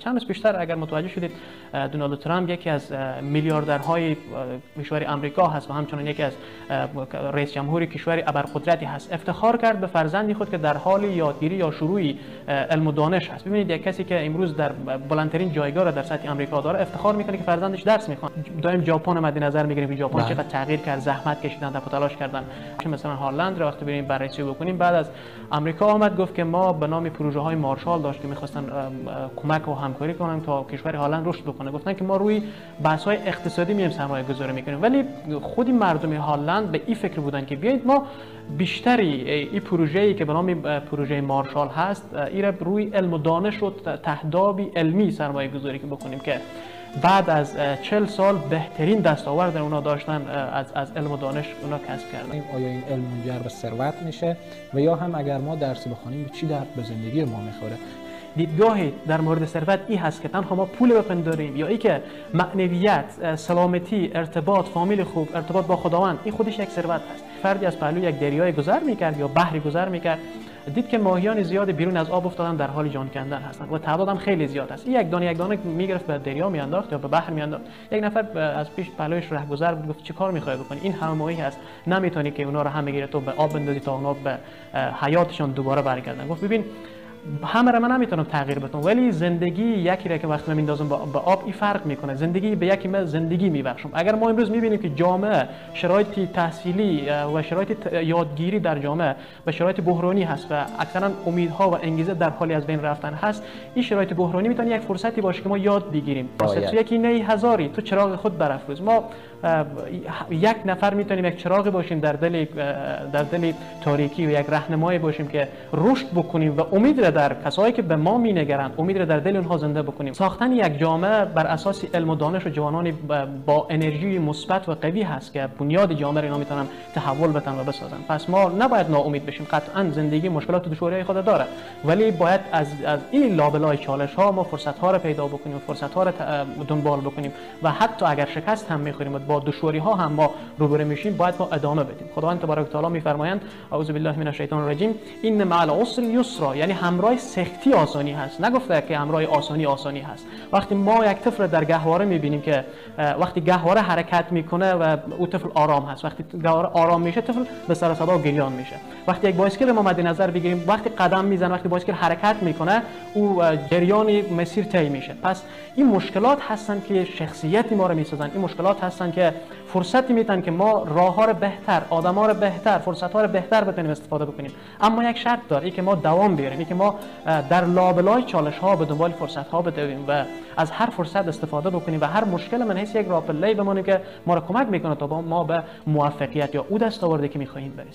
چند روز پیشتر اگر متوجه شدید دونالد ترامپ یکی از میلیاردرهای کشور آمریکا هست و همچنین یکی از رئیس جمهوری کشور ابرقدرتی هست، افتخار کرد به فرزندی خود که در حال یادگیری یا شروع علم و دانش هست. ببینید یک کسی که امروز در بلندترین جایگاه را در سطح آمریکا داره افتخار میکنه که فرزندش درس میخوان. دائم ژاپن مد نظر میگیریم که ژاپن چقدر تغییر کرد، زحمت کشیدن، تلاش کردن. مثلا هالند را وقتی بریم بررسی بکنیم، بعد از آمریکا آمد گفت که ما به نام پروژه های مارشال داشت که میخواستن کمک و همکاری کنن تا کشور هالند رشد بکنه. گفتن که ما روی بحث های اقتصادی میایم سرمایه گذاری میکنیم، ولی خودی مردم هالند به این فکر بودن که بیایید ما بیشتری این پروژه‌ای که به نام پروژه مارشال هست این روی علم و دانش و تهدابی علمی سرمایه گذاری بکنیم که بعد از 40 سال بهترین دستاورد اونا داشتن از علم و دانش اونا کسب کردن. آیا این علم منجر به ثروت میشه و یا هم اگر ما درس بخونیم چی درد به زندگی ما میخوره؟ دیدگاهی در مورد ثروت این هست که تنها ما پول بپنداریم یا ای که معنویت، سلامتی، ارتباط، فامیل خوب، ارتباط با خداوند، این خودش یک ثروت هست. فردی از پهلوی یک دریای گذر میکرد یا بحری گذر میکرد، دید که ماهیان زیاد بیرون از آب افتادن در حال جان کندن هستند و تعداد هم خیلی زیاد است. یک دانه میگرفت به دریا میانداخت یا به بحر میانداخت. یک نفر از پیش پهلویش رهگذر بود، گفت چیکار میخوای بکنی؟ این همه ماهی هست، نمیتونی که اونا رو هم بگیری تو به آب بندازی تا اونا به حیاتشون دوباره برگردن. گفت ببین همه رو من نمیتونم تغییر بدم، ولی زندگی یکی را که وقتی من میندازم به آب این فرق میکنه. زندگی به یکی من زندگی میبخشم. اگر ما امروز میبینیم که جامعه شرایط تحصیلی و شرایط یادگیری در جامعه به شرایط بحرانی هست و اکثرا امیدها و انگیزه در حالی از بین رفتن هست، این شرایط بحرانی میتونه یک فرصتی باشه که ما یاد بگیریم. تو یکی نه هزاری تو چراغ خود برافروز. ما یک نفر میتونیم یک چراغی باشیم در دل تاریکی و یک راهنمایی باشیم که رشد بکنیم و امید را در کسایی که به ما مینگرند امید را در دل اونها زنده بکنیم. ساختن یک جامعه بر اساس علم و دانش و جوانانی با انرژی مثبت و قوی هست که بنیاد جامعه را میتونن تحول بدن و بسازن. پس ما نباید ناامید بشیم. قطعا زندگی مشکلات و دشواری‌های خود داره، ولی باید از این لابلای چالش ها ما فرصت ها را پیدا بکنیم، فرصت ها را دنبال بکنیم و حتی اگر شکست هم میخوریم با دشواری ها هم ما روبرو میشیم باید ما ادامه بدیم. خداوند تبارک و تعالی میفرمایند اعوذ بالله من الشیطان الرجیم ان مع العسر یسرا، یعنی همراه سختی آسانی هست. نگفته که همراه آسانی هست. وقتی ما یک طفل در گهواره میبینیم که وقتی گهواره حرکت میکنه و او طفل آرام هست، وقتی گهواره آرام میشه طفل به سر صدا و گریان میشه. وقتی یک بایسکل ما مد نظر بگیریم، وقتی قدم میزنه، وقتی بایسکل حرکت میکنه او جریان مسیر طی میشه. پس این مشکلات هستن که شخصیت ما رو میسازن. این مشکلات هستن که فرصتی میتن که ما راه‌ها رو بهتر، آدم‌ها رو بهتر، فرصت‌ها رو بهتر بتونیم استفاده بکنیم. اما یک شرط داره، این که ما دوام بیاریم، این که ما در لابلای چالش‌ها به دنبال فرصت‌ها بدویم و از هر فرصت استفاده بکنیم و هر مشکل من حیث یک راه پله‌ای بمونه که ما رو کمک میکنه تا ما به موفقیت یا او دستاوردی که می‌خواهیم برسیم.